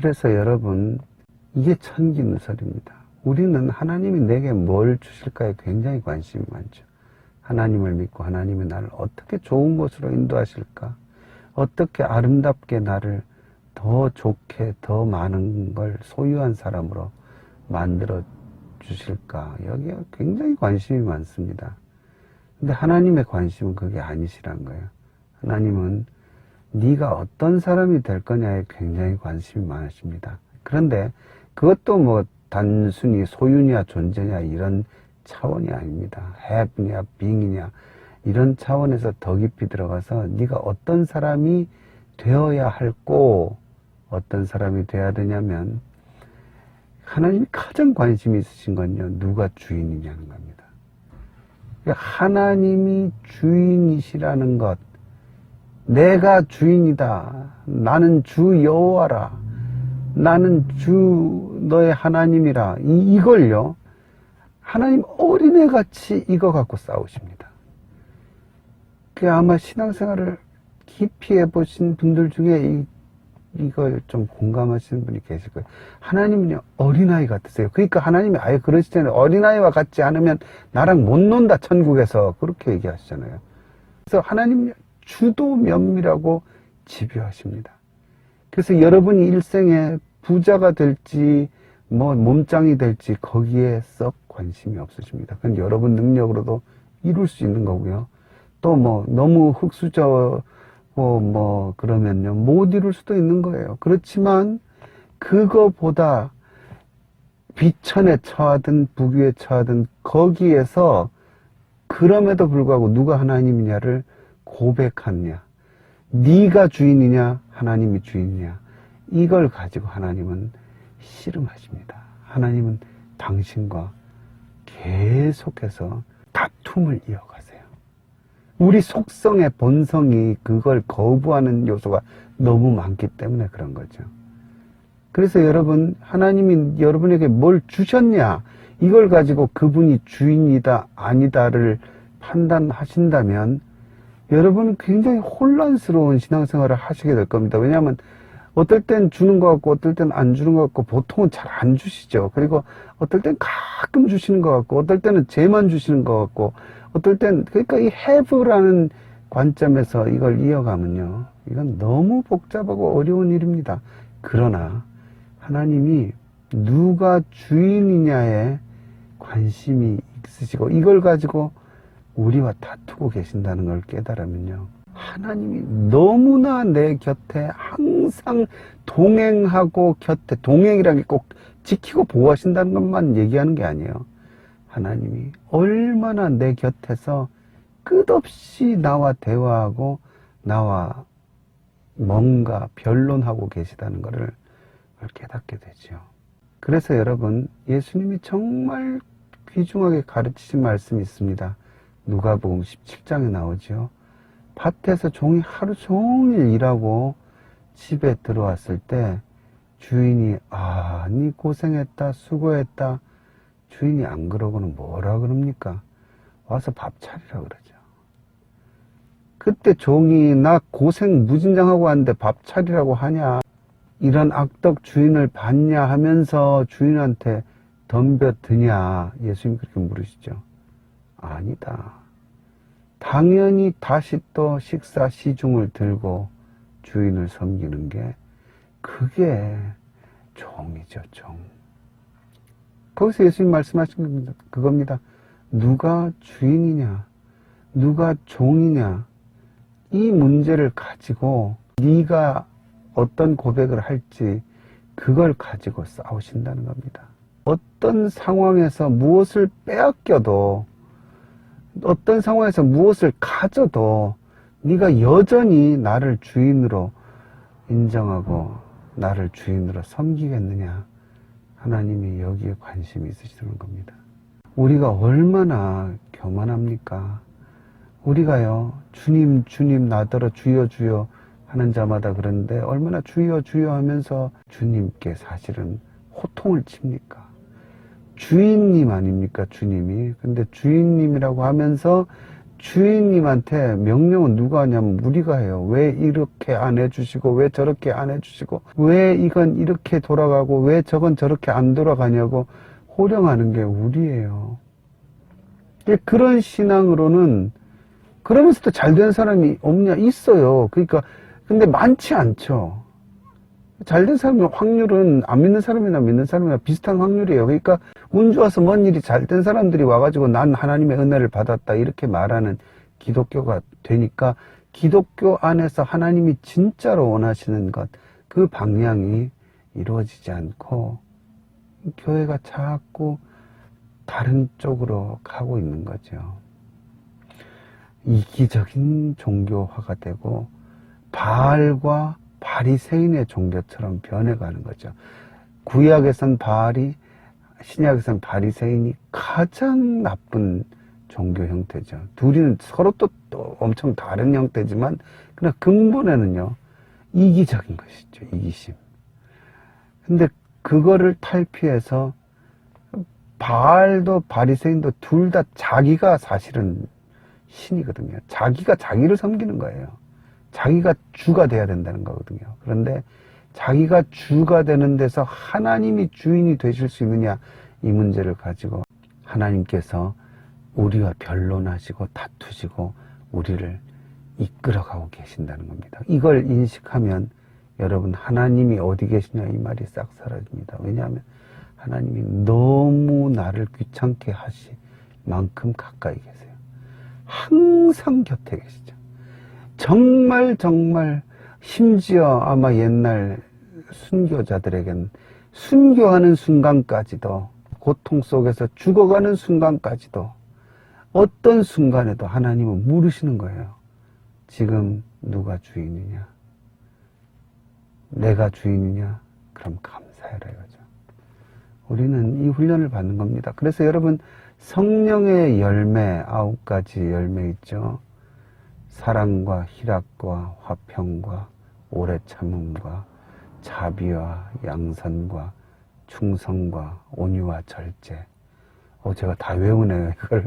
그래서 여러분, 이게 천기누설입니다. 우리는 하나님이 내게 뭘 주실까에 굉장히 관심이 많죠. 하나님을 믿고 하나님이 나를 어떻게 좋은 곳으로 인도하실까? 어떻게 아름답게 나를 더 좋게, 더 많은 걸 소유한 사람으로 만들어 주실까? 여기에 굉장히 관심이 많습니다. 근데 하나님의 관심은 그게 아니시란 거예요. 하나님은 네가 어떤 사람이 될 거냐에 굉장히 관심이 많으십니다. 그런데 그것도 뭐 단순히 소유냐 존재냐 이런 차원이 아닙니다. have냐 being이냐 이런 차원에서 더 깊이 들어가서 네가 어떤 사람이 되어야 할고 어떤 사람이 되어야 되냐면 하나님이 가장 관심이 있으신 건요, 누가 주인이냐는 겁니다. 하나님이 주인이시라는 것, 내가 주인이다, 나는 주 여호와라, 나는 주 너의 하나님이라, 이걸요 하나님 어린애같이 이거 갖고 싸우십니다. 그 아마 신앙생활을 깊이 해보신 분들 중에 이걸 좀 공감하시는 분이 계실 거예요. 하나님은요 어린아이 같으세요. 그러니까 하나님이 아예 그러시잖아요. 어린아이와 같지 않으면 나랑 못 논다 천국에서, 그렇게 얘기하시잖아요. 그래서 하나님은요 주도 면밀하고 집요하십니다. 그래서 여러분이 일생에 부자가 될지 뭐 몸짱이 될지 거기에 썩 관심이 없으십니다. 그건 여러분 능력으로도 이룰 수 있는 거고요. 또 뭐 너무 흙수저 뭐 그러면요 못 이룰 수도 있는 거예요. 그렇지만 그거보다 비천에 처하든 부귀에 처하든 거기에서 그럼에도 불구하고 누가 하나님이냐를 고백하느냐, 네가 주인이냐 하나님이 주인이냐, 이걸 가지고 하나님은 씨름하십니다. 하나님은 당신과 계속해서 다툼을 이어가세요. 우리 속성의 본성이 그걸 거부하는 요소가 너무 많기 때문에 그런 거죠. 그래서 여러분, 하나님이 여러분에게 뭘 주셨냐, 이걸 가지고 그분이 주인이다 아니다를 판단하신다면 여러분은 굉장히 혼란스러운 신앙생활을 하시게 될 겁니다. 왜냐하면 어떨 땐 주는 것 같고 어떨 땐 안 주는 것 같고, 보통은 잘 안 주시죠. 그리고 어떨 땐 가끔 주시는 것 같고 어떨 때는 쟤만 주시는 것 같고 어떨 땐, 그러니까 이 have라는 관점에서 이걸 이어가면요 이건 너무 복잡하고 어려운 일입니다. 그러나 하나님이 누가 주인이냐에 관심이 있으시고 이걸 가지고 우리와 다투고 계신다는 걸 깨달으면요 하나님이 너무나 내 곁에 항상 동행하고, 곁에 동행이라는 게 꼭 지키고 보호하신다는 것만 얘기하는 게 아니에요. 하나님이 얼마나 내 곁에서 끝없이 나와 대화하고 나와 뭔가 변론하고 계시다는 것을 깨닫게 되죠. 그래서 여러분, 예수님이 정말 귀중하게 가르치신 말씀이 있습니다. 누가복음 17장에 나오죠. 밭에서 종이 하루 종일 일하고 집에 들어왔을 때 주인이 네 고생했다, 수고했다. 주인이 안 그러고는 뭐라 그럽니까? 와서 밥 차리라 그러죠. 그때 종이 나 고생 무진장하고 왔는데 밥 차리라고 하냐, 이런 악덕 주인을 봤냐 하면서 주인한테 덤벼드냐, 예수님이 그렇게 물으시죠. 아니다. 당연히 다시 또 식사 시중을 들고 주인을 섬기는 게 그게 종이죠, 종. 거기서 예수님 말씀하신 그겁니다. 누가 주인이냐, 누가 종이냐, 이 문제를 가지고 네가 어떤 고백을 할지 그걸 가지고 싸우신다는 겁니다. 어떤 상황에서 무엇을 빼앗겨도, 어떤 상황에서 무엇을 가져도 네가 여전히 나를 주인으로 인정하고 나를 주인으로 섬기겠느냐, 하나님이 여기에 관심이 있으시는 겁니다. 우리가 얼마나 교만합니까? 우리가요 주님 주님 나더러 주여 주여 하는 자마다 그런데 얼마나 주여 주여 하면서 주님께 사실은 호통을 칩니까? 주인님 아닙니까, 주님이? 근데 주인님이라고 하면서 주인님한테 명령은 누가 하냐면 우리가 해요. 왜 이렇게 안 해주시고, 왜 저렇게 안 해주시고, 왜 이건 이렇게 돌아가고, 왜 저건 저렇게 안 돌아가냐고 호령하는 게 우리예요. 그런 신앙으로는, 그러면서도 잘 된 사람이 없냐? 있어요. 그러니까, 근데 많지 않죠. 잘 된 사람의 확률은 안 믿는 사람이나 믿는 사람이나 비슷한 확률이에요. 그러니까 운 좋아서 뭔 일이 잘 된 사람들이 와가지고 난 하나님의 은혜를 받았다 이렇게 말하는 기독교가 되니까 기독교 안에서 하나님이 진짜로 원하시는 것, 그 방향이 이루어지지 않고 교회가 자꾸 다른 쪽으로 가고 있는 거죠. 이기적인 종교화가 되고 바알과 바리새인의 종교처럼 변해가는 거죠. 구약에선 바알이, 신약에선 바리새인이 가장 나쁜 종교 형태죠. 둘이는 서로 또 엄청 다른 형태지만 그냥 근본에는요 이기적인 것이죠. 이기심. 근데 그거를 탈피해서 바알도 바리새인도 둘 다 자기가 사실은 신이거든요. 자기가 자기를 섬기는 거예요. 자기가 주가 돼야 된다는 거거든요. 그런데 자기가 주가 되는 데서 하나님이 주인이 되실 수 있느냐, 이 문제를 가지고 하나님께서 우리와 변론하시고 다투시고 우리를 이끌어가고 계신다는 겁니다. 이걸 인식하면 여러분 하나님이 어디 계시냐 이 말이 싹 사라집니다. 왜냐하면 하나님이 너무 나를 귀찮게 하실 만큼 가까이 계세요. 항상 곁에 계시죠. 정말 심지어 아마 옛날 순교자들에겐 순교하는 순간까지도, 고통 속에서 죽어가는 순간까지도 어떤 순간에도 하나님은 물으시는 거예요. 지금 누가 주인이냐? 내가 주인이냐? 그럼 감사해라 이거죠. 우리는 이 훈련을 받는 겁니다. 그래서 여러분 성령의 열매, 9가지 열매 있죠. 사랑과 희락과 화평과 오래 참음과 자비와 양선과 충성과 온유와 절제. 제가 다 외우네요, 이걸.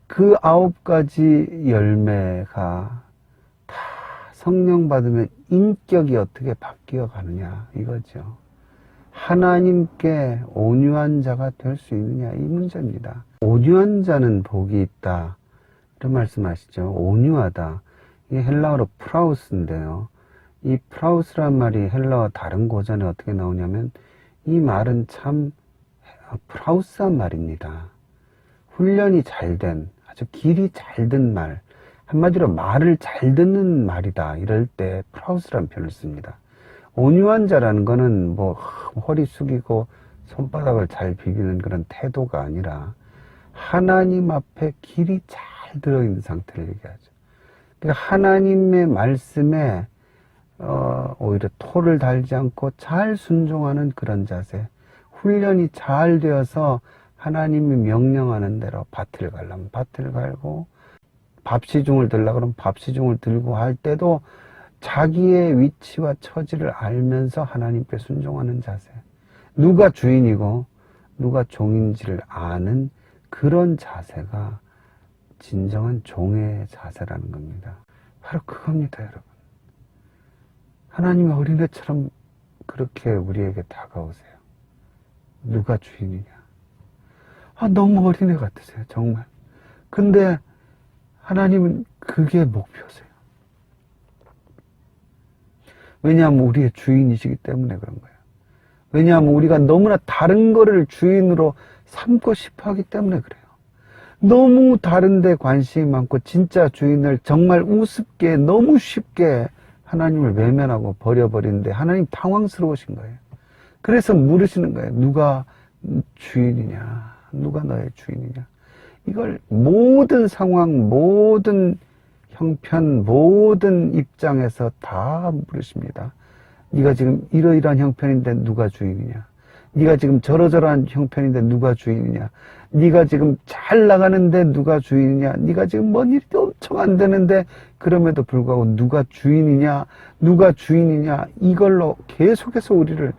그 9가지 열매가 다 성령 받으면 인격이 어떻게 바뀌어 가느냐, 이거죠. 하나님께 온유한 자가 될 수 있느냐, 이 문제입니다. 온유한 자는 복이 있다. 이런 말씀하시죠. 온유하다. 이게 헬라어로 프라우스인데요. 이 프라우스란 말이 헬라어 다른 고전에 어떻게 나오냐면 이 말은 참 프라우스한 말입니다. 훈련이 잘 된, 아주 길이 잘 든 말, 한마디로 말을 잘 듣는 말이다. 이럴 때 프라우스란 표현을 씁니다. 온유한 자라는 거는 뭐 허리 숙이고 손바닥을 잘 비비는 그런 태도가 아니라 하나님 앞에 길이 잘 들어있는 상태를 얘기하죠. 그러니까 하나님의 말씀에 오히려 토를 달지 않고 잘 순종하는 그런 자세, 훈련이 잘 되어서 하나님이 명령하는 대로 밭을 가려면 밭을 갈고 밥시중을 들려고 그러면 밥시중을 들고 할 때도 자기의 위치와 처지를 알면서 하나님께 순종하는 자세, 누가 주인이고 누가 종인지를 아는 그런 자세가 진정한 종의 자세라는 겁니다. 바로 그겁니다, 여러분. 하나님의 어린애처럼 그렇게 우리에게 다가오세요. 누가 주인이냐? 너무 어린애 같으세요, 정말. 근데 하나님은 그게 목표세요. 왜냐하면 우리의 주인이시기 때문에 그런 거예요. 왜냐하면 우리가 너무나 다른 거를 주인으로 삼고 싶어 하기 때문에 그래요. 너무 다른 데 관심이 많고 진짜 주인을 정말 우습게 너무 쉽게 하나님을 외면하고 버려버리는데 하나님 당황스러우신 거예요. 그래서 물으시는 거예요. 누가 주인이냐? 누가 너의 주인이냐? 이걸 모든 상황, 모든 형편, 모든 입장에서 다 물으십니다. 네가 지금 이러이러한 형편인데 누가 주인이냐? 네가 지금 저러저러한 형편인데 누가 주인이냐? 네가 지금 잘 나가는데 누가 주인이냐? 네가 지금 뭔 일이 엄청 안 되는데 그럼에도 불구하고 누가 주인이냐? 누가 주인이냐? 이걸로 계속해서 우리를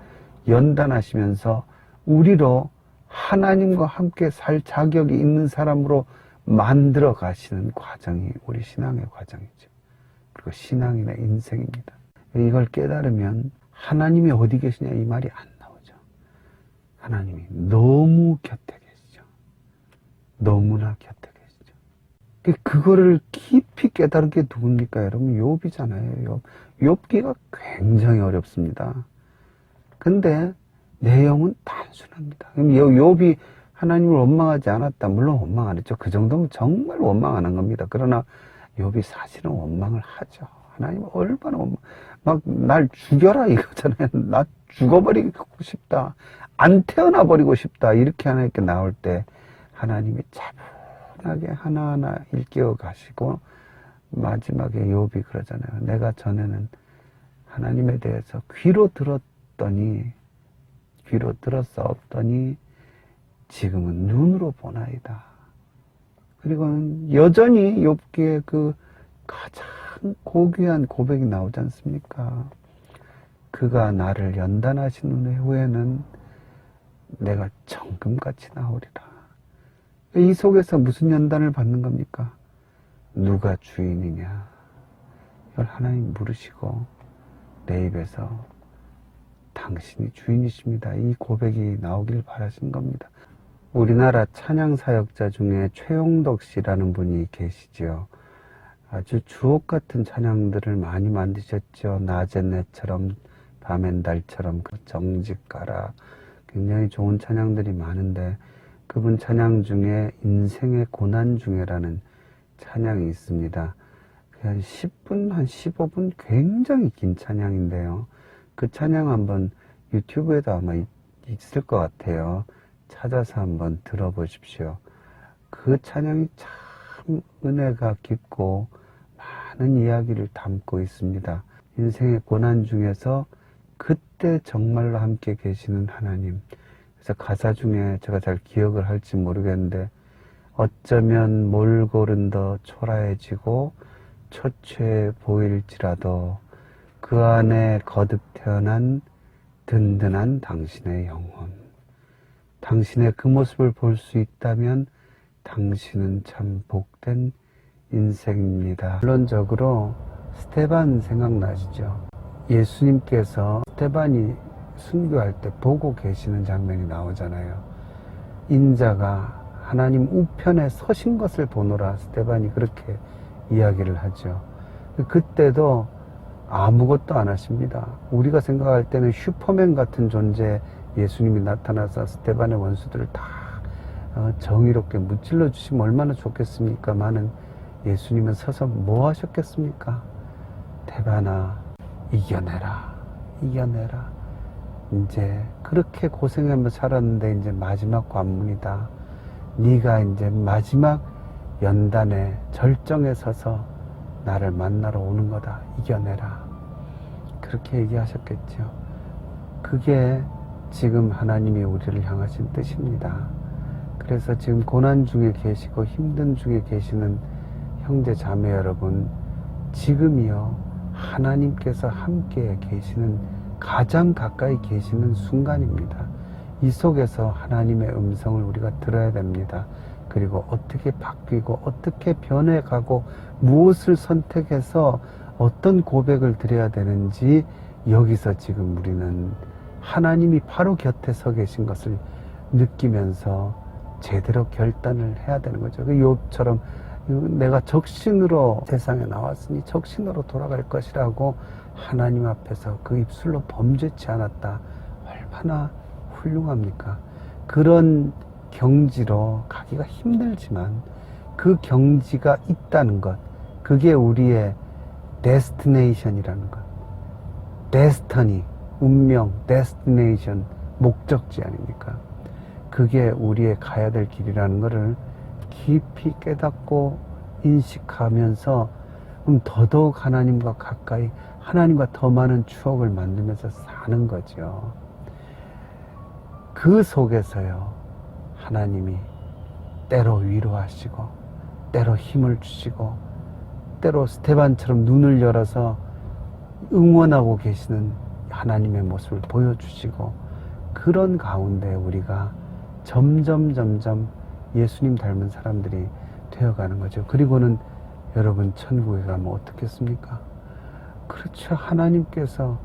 연단하시면서 우리로 하나님과 함께 살 자격이 있는 사람으로 만들어 가시는 과정이 우리 신앙의 과정이죠. 그리고 신앙이나 인생입니다. 이걸 깨달으면 하나님이 어디 계시냐 이 말이 안 나오죠. 하나님이 너무 곁에 계시죠. 너무나 곁에 계시죠. 그거를 깊이 깨달은 게 누굽니까? 여러분, 욥이잖아요. 욥기가 굉장히 어렵습니다. 근데 내용은 단순합니다. 욥이 하나님을 원망하지 않았다. 물론 원망 안 했죠. 그 정도면 정말 원망 안 한 겁니다. 그러나 욥이 사실은 원망을 하죠. 하나님 얼마나 막 날 죽여라 이거잖아요. 나 죽어버리고 싶다. 안 태어나 버리고 싶다. 이렇게 하나님께 나올 때 하나님이 차분하게 하나하나 일깨워 가시고 마지막에 욥이 그러잖아요. 내가 전에는 하나님에 대해서 귀로 들었사옵더니 지금은 눈으로 보나이다. 그리고 여전히 욥기에 그 가장 고귀한 고백이 나오지 않습니까? 그가 나를 연단하신 후에는 내가 정금같이 나오리라. 이 속에서 무슨 연단을 받는 겁니까? 누가 주인이냐? 이걸 하나님 물으시고 내 입에서 당신이 주인이십니다. 이 고백이 나오길 바라신 겁니다. 우리나라 찬양 사역자 중에 최용덕 씨라는 분이 계시죠. 아주 주옥 같은 찬양들을 많이 만드셨죠. 낮엔 내처럼 밤엔 달처럼 정직 가라. 굉장히 좋은 찬양들이 많은데 그분 찬양 중에 인생의 고난 중에라는 찬양이 있습니다. 한 10분, 한 15분 굉장히 긴 찬양인데요. 그 찬양 한번 유튜브에도 아마 있을 것 같아요. 찾아서 한번 들어보십시오. 그 찬양이 참 은혜가 깊고 많은 이야기를 담고 있습니다. 인생의 고난 중에서 그때 정말로 함께 계시는 하나님. 그래서 가사 중에 제가 잘 기억을 할지 모르겠는데 어쩌면 몰골은 더 초라해지고 초췌해 보일지라도 그 안에 거듭 태어난 든든한 당신의 영혼. 당신의 그 모습을 볼 수 있다면 당신은 참 복된 인생입니다. 결론적으로 스테반 생각나시죠? 예수님께서 스테반이 순교할 때 보고 계시는 장면이 나오잖아요. 인자가 하나님 우편에 서신 것을 보노라 스테반이 그렇게 이야기를 하죠. 그때도 아무것도 안 하십니다. 우리가 생각할 때는 슈퍼맨 같은 존재 예수님이 나타나서 스테반의 원수들을 다 정의롭게 무찔러 주시면 얼마나 좋겠습니까? 많은 예수님은 서서 뭐 하셨겠습니까? 스테반아, 이겨내라. 이제 그렇게 고생하며 살았는데 이제 마지막 관문이다. 네가 이제 마지막 연단의 절정에 서서 나를 만나러 오는 거다. 이겨내라. 그렇게 얘기하셨겠죠. 그게 지금 하나님이 우리를 향하신 뜻입니다. 그래서 지금 고난 중에 계시고 힘든 중에 계시는 형제 자매 여러분, 지금이요 하나님께서 함께 계시는 가장 가까이 계시는 순간입니다. 이 속에서 하나님의 음성을 우리가 들어야 됩니다. 그리고 어떻게 바뀌고 어떻게 변해가고 무엇을 선택해서 어떤 고백을 드려야 되는지 여기서 지금 우리는 하나님이 바로 곁에 서 계신 것을 느끼면서 제대로 결단을 해야 되는 거죠. 그 욥처럼 내가 적신으로 세상에 나왔으니 적신으로 돌아갈 것이라고 하나님 앞에서 그 입술로 범죄치 않았다. 얼마나 훌륭합니까? 그런 경지로 가기가 힘들지만 그 경지가 있다는 것, 그게 우리의 데스티네이션이라는 것. 데스터니, 운명, 데스티네이션, 목적지 아닙니까? 그게 우리의 가야 될 길이라는 것을 깊이 깨닫고 인식하면서 더더욱 하나님과 가까이, 하나님과 더 많은 추억을 만들면서 사는 거죠. 그 속에서요, 하나님이 때로 위로하시고, 때로 힘을 주시고, 때로 스테반처럼 눈을 열어서 응원하고 계시는 하나님의 모습을 보여주시고, 그런 가운데 우리가 점점 예수님 닮은 사람들이 되어가는 거죠. 그리고는 여러분 천국에 가면 어떻겠습니까? 그렇죠. 하나님께서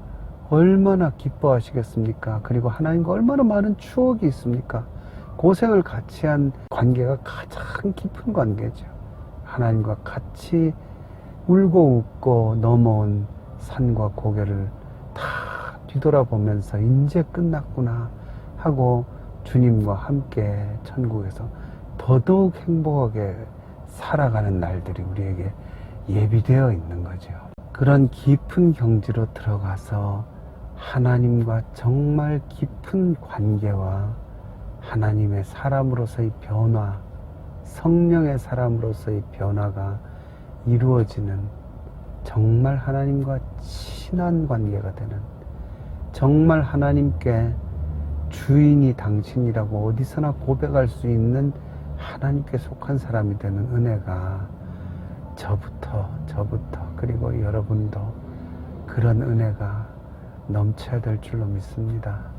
얼마나 기뻐하시겠습니까? 그리고 하나님과 얼마나 많은 추억이 있습니까? 고생을 같이 한 관계가 가장 깊은 관계죠. 하나님과 같이 울고 웃고 넘어온 산과 고개를 다 뒤돌아보면서 이제 끝났구나 하고 주님과 함께 천국에서 더더욱 행복하게 살아가는 날들이 우리에게 예비되어 있는 거죠. 그런 깊은 경지로 들어가서 하나님과 정말 깊은 관계와 하나님의 사람으로서의 변화, 성령의 사람으로서의 변화가 이루어지는 정말 하나님과 친한 관계가 되는, 정말 하나님께 주인이 당신이라고 어디서나 고백할 수 있는 하나님께 속한 사람이 되는 은혜가 저부터 그리고 여러분도 그런 은혜가 넘쳐야 될 줄로 믿습니다.